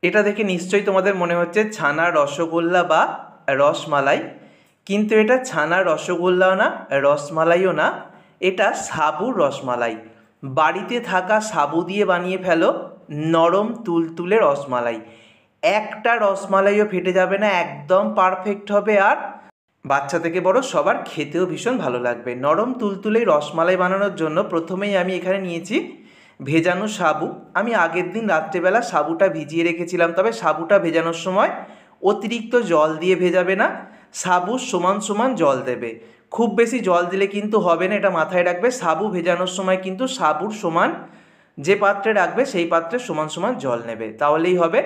এটা দেখে নিশ্চয়ই তোমাদের মনে হচ্ছে ছানার রসগোল্লা বা রসমালাই, কিন্তু এটা ছানার রসগোল্লাও না, রসমালাইও না, এটা সাবুর রসমালাই। বাড়িতে থাকা সাবু দিয়ে বানিয়ে ফেলো নরম তুলতুলে রসমালাই। একটা রসমালাইও ফেটে যাবে না, একদম পারফেক্ট হবে। আর বাচ্চা থেকে বড় সবার খেতেও ভীষণ ভালো লাগবে। নরম তুলতুলে রসমালাই বানানোর জন্য প্রথমেই আমি এখানে নিয়েছি ভেজানো সাবু। আমি আগের দিন রাত্রেবেলা সাবুটা ভিজিয়ে রেখেছিলাম, তবে সাবুটা ভেজানোর সময় অতিরিক্ত জল দিয়ে ভেজাবে না, সাবু সমান সমান জল দেবে। খুব বেশি জল দিলে কিন্তু হবে না, এটা মাথায় রাখবে। সাবু ভেজানোর সময় কিন্তু সাবুর সমান যে পাত্রে রাখবে সেই পাত্রে সমান সমান জল নেবে, তাহলেই হবে।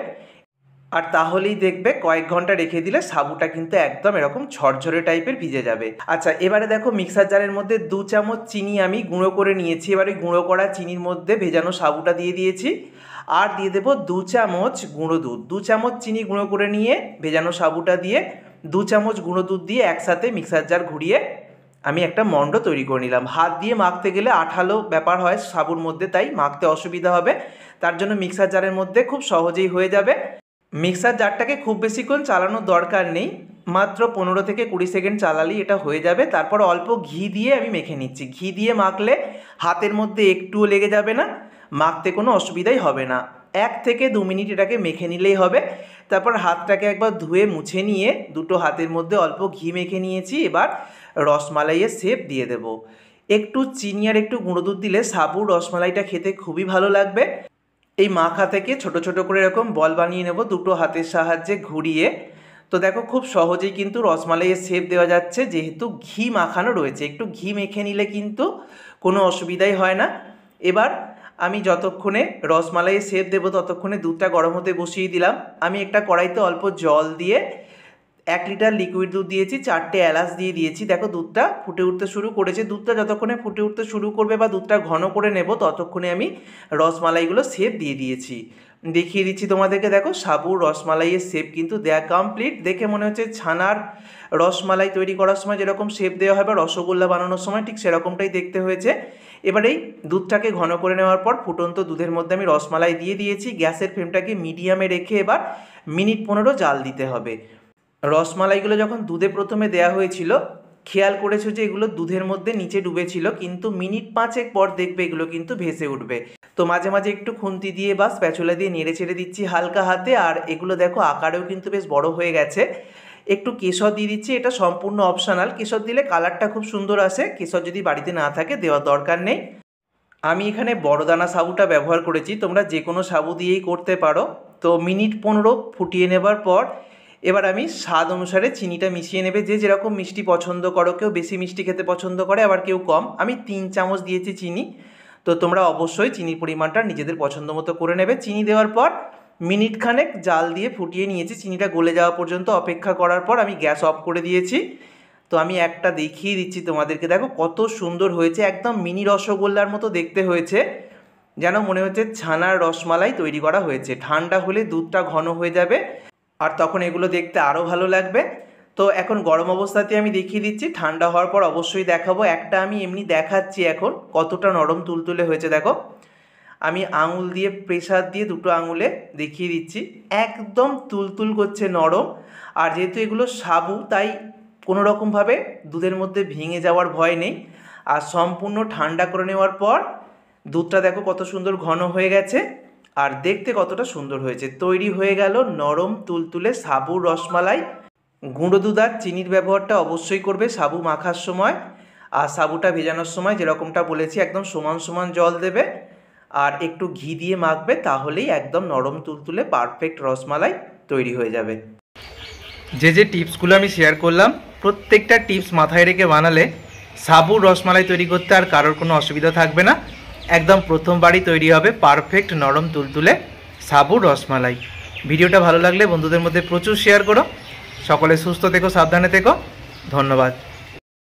আর তাহলেই দেখবে কয়েক ঘন্টা রেখে দিলে সাবুটা কিন্তু একদম এরকম ঝরঝরে টাইপের ভিজে যাবে। আচ্ছা, এবারে দেখো মিক্সার জারের মধ্যে 2 চামচ চিনি আমি গুঁড়ো করে নিয়েছি। এবারে গুঁড়ো করা চিনির মধ্যে ভেজানো সাবুটা দিয়ে দিয়েছি, আর দিয়ে দেবো 2 চামচ গুঁড়ো দুধ। 2 চামচ চিনি গুঁড়ো করে নিয়ে ভেজানো সাবুটা দিয়ে 2 চামচ গুঁড়ো দুধ দিয়ে একসাথে মিক্সার জার ঘুরিয়ে আমি একটা মণ্ড তৈরি করে নিলাম। হাত দিয়ে মাখতে গেলে আঠালো ব্যাপার হয় সাবুর মধ্যে, তাই মাখতে অসুবিধা হবে। তার জন্য মিক্সার জারের মধ্যে খুব সহজেই হয়ে যাবে। মিক্সার জারটাকে খুব বেশিক্ষণ চালানোর দরকার নেই, মাত্র 15 থেকে 20 সেকেন্ড চালালেই এটা হয়ে যাবে। তারপর অল্প ঘি দিয়ে আমি মেখে নিচ্ছি। ঘি দিয়ে মাখলে হাতের মধ্যে একটুও লেগে যাবে না, মাখতে কোনো অসুবিধাই হবে না। 1 থেকে 2 মিনিট এটাকে মেখে নিলেই হবে। তারপর হাতটাকে একবার ধুয়ে মুছে নিয়ে দুটো হাতের মধ্যে অল্প ঘি মেখে নিয়েছি। এবার রসমালাইয়ের শেপ দিয়ে দেব। একটু চিনি আর একটু গুঁড়ো দুধ দিলে সাবুর রসমালাইটা খেতে খুবই ভালো লাগবে। এই মাখা থেকে ছোট ছোট করে এরকম বল বানিয়ে নেব দুটো হাতের সাহায্যে ঘুরিয়ে। তো দেখো খুব সহজেই কিন্তু রসমালাইয়ের শেপ দেওয়া যাচ্ছে, যেহেতু ঘি মাখানো রয়েছে। একটু ঘি মেখে নিলে কিন্তু কোনো অসুবিধাই হয় না। এবার আমি যতক্ষণে রসমালাইয়ের শেপ দেবো ততক্ষণে দুধটা গরম হতে বসিয়ে দিলাম। আমি একটা কড়াইতে অল্প জল দিয়ে 1 লিটার লিকুইড দুধ দিয়েছি, 4টে এলাচ দিয়ে দিয়েছি। দেখো দুধটা ফুটে উঠতে শুরু করেছে। দুধটা যতক্ষণে ফুটে উঠতে শুরু করবে বা দুধটা ঘন করে নেব ততক্ষণে আমি রসমালাইগুলো শেপ দিয়ে দিয়েছি। দেখিয়ে দিচ্ছি তোমাদেরকে। দেখো সাবুর রসমালাইয়ের শেপ কিন্তু দেয়া কমপ্লিট। দেখে মনে হচ্ছে ছানার রসমালাই তৈরি করার সময় যেরকম শেপ দেওয়া হয় বা রসগোল্লা বানানোর সময় ঠিক সেরকমটাই দেখতে হয়েছে। এবার এই দুধটাকে ঘন করে নেওয়ার পর ফুটন্ত দুধের মধ্যে আমি রসমালাই দিয়ে দিয়েছি। গ্যাসের ফ্লেমটাকে মিডিয়ামে রেখে এবার মিনিট 15 জাল দিতে হবে। রসমালাইগুলো যখন দুধে প্রথমে দেয়া হয়েছিল খেয়াল করেছো যে এগুলো দুধের মধ্যে নিচে ডুবেছিল, কিন্তু মিনিট 5 পর দেখবে এগুলো কিন্তু ভেসে উঠবে। তো মাঝে মাঝে একটু খুন্তি দিয়ে বা স্প্যাচুলা দিয়ে নেড়ে ছেড়ে দিচ্ছি হালকা হাতে। আর এগুলো দেখো আকারেও কিন্তু বেশ বড় হয়ে গেছে। একটু কেশর দিয়ে দিচ্ছি, এটা সম্পূর্ণ অপশনাল। কেশর দিলে কালারটা খুব সুন্দর আসে, কেশর যদি বাড়িতে না থাকে দেওয়ার দরকার নেই। আমি এখানে বড় দানা সাবুটা ব্যবহার করেছি, তোমরা যে কোনো সাবু দিয়েই করতে পারো। তো মিনিট 15 ফুটিয়ে নেবার পর এবার আমি স্বাদ অনুসারে চিনিটা মিশিয়ে নেবে। যে যেরকম মিষ্টি পছন্দ করো, কেউ বেশি মিষ্টি খেতে পছন্দ করে, আবার কেউ কম। আমি 3 চামচ দিয়েছি চিনি। তো তোমরা অবশ্যই চিনির পরিমাণটা নিজেদের পছন্দ মতো করে নেবে। চিনি দেওয়ার পর মিনিট খানেক জাল দিয়ে ফুটিয়ে নিয়েছি। চিনিটা গলে যাওয়া পর্যন্ত অপেক্ষা করার পর আমি গ্যাস অফ করে দিয়েছি। তো আমি একটা দেখিয়ে দিচ্ছি তোমাদেরকে। দেখো কত সুন্দর হয়েছে, একদম মিনি রসগোল্লার মতো দেখতে হয়েছে, যেন মনে হচ্ছে ছানার রসমালাই তৈরি করা হয়েছে। ঠান্ডা হলে দুধটা ঘন হয়ে যাবে আর তখন এগুলো দেখতে আরও ভালো লাগবে। তো এখন গরম অবস্থাতে আমি দেখিয়ে দিচ্ছি, ঠান্ডা হওয়ার পর অবশ্যই দেখাবো। একটা আমি এমনি দেখাচ্ছি এখন কতটা নরম তুলতুলে হয়েছে। দেখো আমি আঙুল দিয়ে প্রেসার দিয়ে দুটো আঙুলে দেখিয়ে দিচ্ছি, একদম তুলতুল করছে, নরম। আর যেহেতু এগুলো সাবু তাই কোনো রকমভাবে দুধের মধ্যে ভেঙে যাওয়ার ভয় নেই। আর সম্পূর্ণ ঠান্ডা করে নেওয়ার পর দুধটা দেখো কত সুন্দর ঘন হয়ে গেছে আর দেখতে কতটা সুন্দর হয়েছে। তৈরি হয়ে গেল নরম তুলতুলে সাবুর রসমালাই। গুঁড়ো দুধ আর চিনির ব্যবহারটা অবশ্যই করবে সাবু মাখার সময়। আর সাবুটা ভেজানোর সময় যেরকমটা বলেছি একদম সমান সমান জল দেবে আর একটু ঘি দিয়ে মাখবে, তাহলেই একদম নরম তুলতুলে পারফেক্ট রসমালাই তৈরি হয়ে যাবে। যে যে টিপসগুলো আমি শেয়ার করলাম প্রত্যেকটা টিপস মাথায় রেখে বানালে সাবুর রসমালাই তৈরি করতে আর কারোর কোনো অসুবিধা থাকবে না। একদম প্রথমবারই তৈরি হবে পারফেক্ট নরম তুলতুলে সাবুর রসমালাই। ভিডিওটা ভালো লাগলে বন্ধুদের মধ্যে প্রচুর শেয়ার করো। সকলে সুস্থ থেকো, সাবধানে থেকো। ধন্যবাদ।